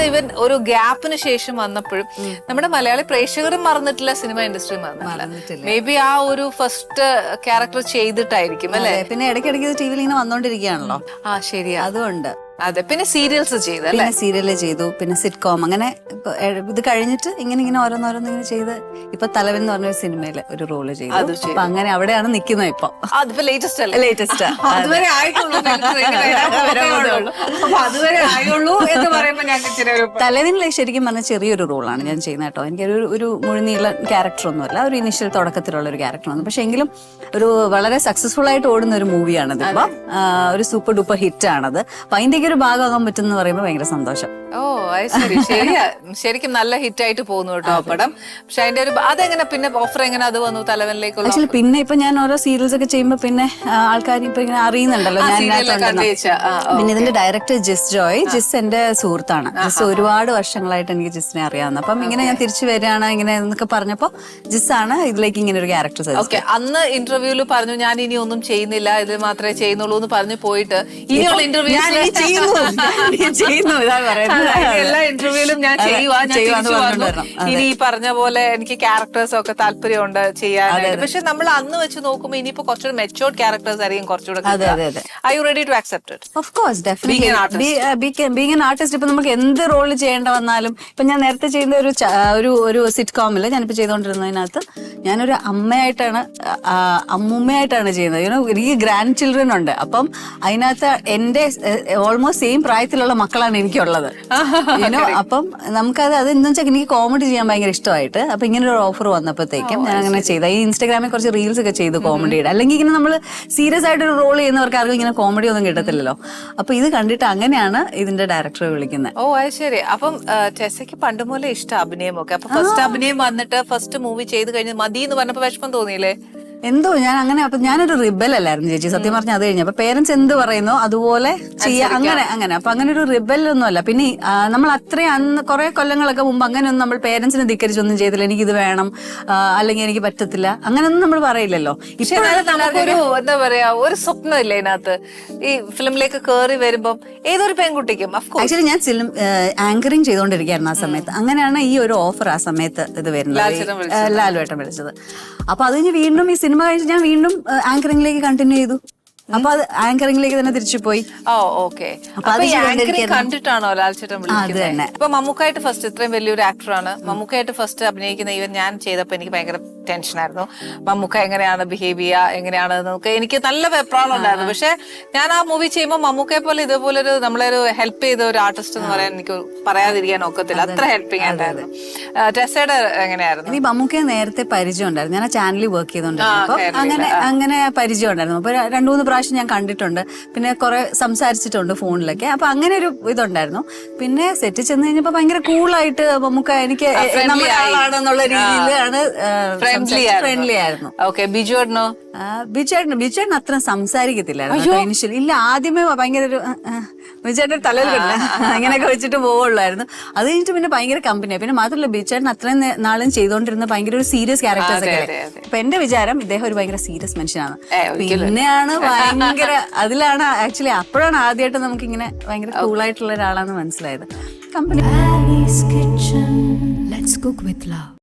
ഇവൻ ഒരു ഗ്യാപ്പിന് ശേഷം വന്നപ്പോഴും നമ്മുടെ മലയാളി പ്രേക്ഷകരും മറന്നിട്ടില്ല, സിനിമ ഇൻഡസ്ട്രി മറന്നിട്ടില്ല. മേ ബി ആ ഒരു ഫസ്റ്റ് ക്യാരക്ടർ ചെയ്തിട്ടായിരിക്കും അല്ലെ. പിന്നെ ഇടയ്ക്കിടയ്ക്ക് ടി വിയിൽ ഇങ്ങനെ വന്നോണ്ടിരിക്കുകയാണല്ലോ. ആ ശരിയാ, അതുകൊണ്ട്. അതെ. പിന്നെ സീരിയൽസ് ചെയ്തു, പിന്നെ സീരിയല് ചെയ്തു, പിന്നെ സിറ്റ്കോം, അങ്ങനെ ഇത് കഴിഞ്ഞിട്ട് ഇങ്ങനെ ഓരോന്നോരോന്ന് ഇങ്ങനെ ചെയ്ത് ഇപ്പൊ തലവൻ എന്ന് പറഞ്ഞ സിനിമയില് ഒരു റോള് ചെയ്തു. അപ്പൊ അങ്ങനെ അവിടെയാണ് നിക്കുന്നത് ഇപ്പൊ. അതിപ്പോ ലേറ്റസ്റ്റ് അല്ലേ? ലേറ്റസ്റ്റ്. അതുവരെ ആയിട്ടുള്ളൂ എന്ന് പറയുമ്പോ ഞാൻ തലവനിലെ ശരിക്കും പറഞ്ഞ ചെറിയൊരു റോളാണ് ഞാൻ ചെയ്യുന്നത് കേട്ടോ. എനിക്ക് ഒരു മുഴുനീള ക്യാരക്ടർ ഒന്നുമല്ല, ഒരു ഇനിഷ്യൽ തുടക്കത്തിലുള്ള ഒരു ക്യാരക്ടറാണ്. പക്ഷെ എങ്കിലും ഒരു വളരെ സക്സസ്ഫുൾ ആയിട്ട് ഓടുന്ന ഒരു മൂവിയാണത്. ഇപ്പൊ ഒരു സൂപ്പർ ഡൂപ്പർ ഹിറ്റ് ആണത്. അപ്പൊ അതിന്റെ ഒരു ഭാഗമാകാൻ പറ്റുന്ന പറയുമ്പോൾ ഭയങ്കര സന്തോഷം. ഓ ശരി, ശരിയാ. ശരിക്കും നല്ല ഹിറ്റ് ആയിട്ട് പോകുന്നു കേട്ടോ പടം. പക്ഷെ അതിന്റെ ഒരു അതെങ്ങനെ പിന്നെ ഓഫർ എങ്ങനെ അത് വന്നു തലവനിലേക്കുള്ള? ആക്ച്വലി പിന്നെ ഇപ്പൊ ഞാൻ ഓരോ സീരിയൽസ് ഒക്കെ ചെയ്യുമ്പോ പിന്നെ ആൾക്കാർ ഇപ്പൊ ഇങ്ങനെ അറിയുന്നുണ്ടല്ലോ ഞാൻ. പിന്നെ ഇതിന്റെ ഡയറക്ടർ ജിസ് ജോയ്. ജിസ് എന്റെ സുഹൃത്താണ്. ജിസ് ഒരുപാട് വർഷങ്ങളായിട്ട് എനിക്ക് ജിസിനെ അറിയാവുന്ന. അപ്പം ഇങ്ങനെ ഞാൻ തിരിച്ചു വരികയാണ് ഇങ്ങനെ എന്നൊക്കെ പറഞ്ഞപ്പോ ജിസ് ആണ് ഇതിലേക്ക് ഇങ്ങനെ ഒരു ക്യാരക്ടർ. അന്ന് ഇന്റർവ്യൂല് പറഞ്ഞു ഞാൻ ഇനി ഒന്നും ചെയ്യുന്നില്ല, ഇത് മാത്രമേ ചെയ്യുന്നുള്ളൂ എന്ന് പറഞ്ഞു പോയിട്ട് ഇനിയുള്ള ഇന്റർവ്യൂ ചെയ്യുന്നു ഇതാണ് പറയുന്നത്. എല്ലാ ഇന്റർവ്യൂലും ഞാൻ ഇനി ഈ പറഞ്ഞ പോലെ എനിക്ക് ക്യാരക്ടേഴ്സ് ഒക്കെ താല്പര്യമുണ്ട് ചെയ്യാനായിട്ട്. പക്ഷെ നമ്മൾ അന്ന് വെച്ച് നോക്കുമ്പോൾ ഇനിയിപ്പോ കുറച്ചുകൂടി മെച്ചോർഡ് ക്യാരക്ടേഴ്സ് ആയിരിക്കും കുറച്ചുകൂടെ. Are you ready to accept it? Of course, definitely. Being an artist, ഇപ്പൊ നമുക്ക് എന്ത് റോള് ചെയ്യേണ്ട വന്നാലും. ഇപ്പൊ ഞാൻ നേരത്തെ ചെയ്യുന്ന ഒരു സിറ്റ്കോമില് ഞാനിപ്പോ ചെയ്തോണ്ടിരുന്നതിനകത്ത് ഞാനൊരു അമ്മൂമ്മയായിട്ടാണ് ചെയ്യുന്നത്. എനിക്ക് ഗ്രാൻഡ് ചിൽഡ്രൻ ഉണ്ട്. അപ്പം അതിനകത്ത് എന്റെ ഓൾമോസ്റ്റ് സെയിം പ്രായത്തിലുള്ള മക്കളാണ് എനിക്കുള്ളത്. അപ്പം നമുക്കത് അതെന്ന് വെച്ചാൽ എനിക്ക് കോമഡി ചെയ്യാൻ ഭയങ്കര ഇഷ്ടമായിട്ട്. അപ്പൊ ഇങ്ങനെ ഒരു ഓഫർ വന്നപ്പോഴത്തേക്കും ഞാൻ അങ്ങനെ ചെയ്ത. ഈ ഇൻസ്റ്റാഗ്രാമിൽ കുറച്ച് റീൽസ് ഒക്കെ ചെയ്തു കോമഡിയുടെ. അല്ലെങ്കിൽ ഇങ്ങനെ നമ്മൾ സീരിയസ് ആയിട്ട് ഒരു റോൾ ചെയ്യുന്നവർക്ക് ആർക്കും ഇങ്ങനെ കോമഡി ഒന്നും കിട്ടത്തില്ലല്ലോ. അപ്പൊ ഇത് കണ്ടിട്ട് അങ്ങനെയാണ് ഇതിന്റെ ഡയറക്ടറെ വിളിക്കുന്നത്. ഓ അത് ശരി. അപ്പം ടെസയ്ക്ക് പണ്ട് പോലെ ഇഷ്ടം അഭിനയമൊക്കെ. അപ്പൊ ഫസ്റ്റ് അഭിനയം വന്നിട്ട് ഫസ്റ്റ് മൂവി ചെയ്ത് കഴിഞ്ഞ് മതി എന്ന് പറഞ്ഞപ്പോ വിഷമം തോന്നിയില്ലേ? എന്തോ ഞാൻ അങ്ങനെ. അപ്പൊ ഞാനൊരു റിബൽ അല്ലായിരുന്നു ചേച്ചി സത്യം പറഞ്ഞാൽ. അത് കഴിഞ്ഞു അപ്പൊ പേരൻസ് എന്ത് പറയുന്നോ അതുപോലെ ചെയ്യാം, അങ്ങനെ. അപ്പൊ അങ്ങനെ ഒരു റിബൽ ഒന്നും അല്ല. പിന്നെ നമ്മൾ അത്രയും അന്ന് കുറെ കൊല്ലങ്ങളൊക്കെ മുമ്പ് അങ്ങനെയൊന്നും നമ്മൾ പേരൻസിനെ ധിക്കരിച്ചൊന്നും ചെയ്തില്ല. എനിക്കിത് വേണം അല്ലെങ്കിൽ എനിക്ക് പറ്റത്തില്ല അങ്ങനെയൊന്നും നമ്മൾ പറയില്ലല്ലോ. നമുക്കൊരു എന്താ പറയാ ഒരു സ്വപ്നം ഇല്ല ഇതിനകത്ത്. ഈ ഫിലിമിലേക്ക് കയറി വരുമ്പം ഏതൊരു പെൺകുട്ടിക്കും. ആക്ച്വലി ഞാൻ ആങ്കറിങ് ചെയ്തോണ്ടിരിക്കുകയായിരുന്നു ആ സമയത്ത്. അങ്ങനെയാണ് ഈ ഒരു ഓഫർ ആ സമയത്ത് ഇത് വരുന്നത്, ലാലുവേട്ടൻ വിളിച്ചത്. അപ്പൊ അത് കഴിഞ്ഞ് വീണ്ടും ഈ സിനിമ കഴിഞ്ഞ് ഞാൻ വീണ്ടും ആങ്കറിംഗിലേക്ക് കണ്ടിന്യൂ ചെയ്തു. അപ്പൊ അത് ആങ്കറിംഗിലേക്ക് തന്നെ തിരിച്ചു പോയി. കണ്ടിട്ടാണോ ലാൽചേട്ടൻ വിളിക്കുന്നത്? ഇപ്പൊ മമ്മൂക്കായിട്ട് ഫസ്റ്റ് ഇത്രയും വലിയൊരു ആക്ടറാണ്. മമ്മൂക്കായിട്ട് ഫസ്റ്റ് അഭിനയിക്കുന്ന ഈവൻ ഞാൻ ചെയ്തപ്പോ എനിക്ക് ഭയങ്കര ടെൻഷനായിരുന്നു. മമ്മൂക്ക എങ്ങനെയാണ് ബിഹേവ് ചെയ്യുക, എങ്ങനെയാണ് നമുക്ക് എനിക്ക് നല്ല വെപ്രാളം ഉണ്ടായിരുന്നു. പക്ഷെ ഞാൻ ആ മൂവി ചെയ്യുമ്പോൾ മമ്മൂക്കയെ പോലെ ഇതേപോലെ ഒരു നമ്മളെ ഒരു ഹെൽപ്പ് ചെയ്ത ഒരു ആർട്ടിസ്റ്റ് എന്ന് പറയാൻ എനിക്ക് പറയാതിരിക്കാൻ ഒക്കത്തില്ല. അത്ര ഹെൽപ്പിംഗ് ആയിട്ടായിരുന്നു. ടെസയുടെ എങ്ങനെയായിരുന്നു? ഈ മമ്മൂക്കയെ നേരത്തെ പരിചയം ഉണ്ടായിരുന്നു. ഞാൻ ആ ചാനലിൽ വർക്ക് ചെയ്തോണ്ടിരുന്നപ്പോ അങ്ങനെ പരിചയം ഉണ്ടായിരുന്നു. അപ്പൊ 2-3 പ്രാവശ്യം ഞാൻ കണ്ടിട്ടുണ്ട്. പിന്നെ കുറെ സംസാരിച്ചിട്ടുണ്ട് ഫോണിലൊക്കെ. അപ്പൊ അങ്ങനെ ഒരു ഇതുണ്ടായിരുന്നു. പിന്നെ സെറ്റിൽ ചെന്ന് കഴിഞ്ഞപ്പോ ഭയങ്കര കൂളായിട്ട് മമ്മൂക്ക എനിക്ക് നമ്മുടെ ആളാണെന്നുള്ള രീതിയിലാണ് ഫ്രണ്ട്ലി ആയിരുന്നു. ബിജുവേട്ടൻ അത്ര സംസാരിക്കത്തില്ലായിരുന്നു ഇനിഷ്യലി. ഇല്ല, ആദ്യമേ ഭയങ്കര ഒരു ബിജുവേട്ടൻ തലയിൽ അങ്ങനെയൊക്കെ വെച്ചിട്ട് പോവുള്ളായിരുന്നു. അത് കഴിഞ്ഞിട്ട് പിന്നെ ഭയങ്കര കമ്പനിയാണ്. പിന്നെ മാത്രമല്ല ബിജുവേട്ടൻ അത്രയും നാളും ചെയ്തോണ്ടിരുന്ന ഭയങ്കര ഒരു സീരിയസ് ക്യാരക്ടേഴ്സ് ഒക്കെ. അപ്പൊ എന്റെ വിചാരം ഇദ്ദേഹം ഒരു ഭയങ്കര സീരിയസ് മനുഷ്യനാണ്. പിന്നെയാണ് ഭയങ്കര അതിലാണ് ആക്ച്വലി അപ്പോഴാണ് ആദ്യമായിട്ട് നമുക്ക് ഇങ്ങനെ ഭയങ്കര കൂളായിട്ടുള്ള ഒരാളാണെന്ന് മനസ്സിലായത്. കമ്പനി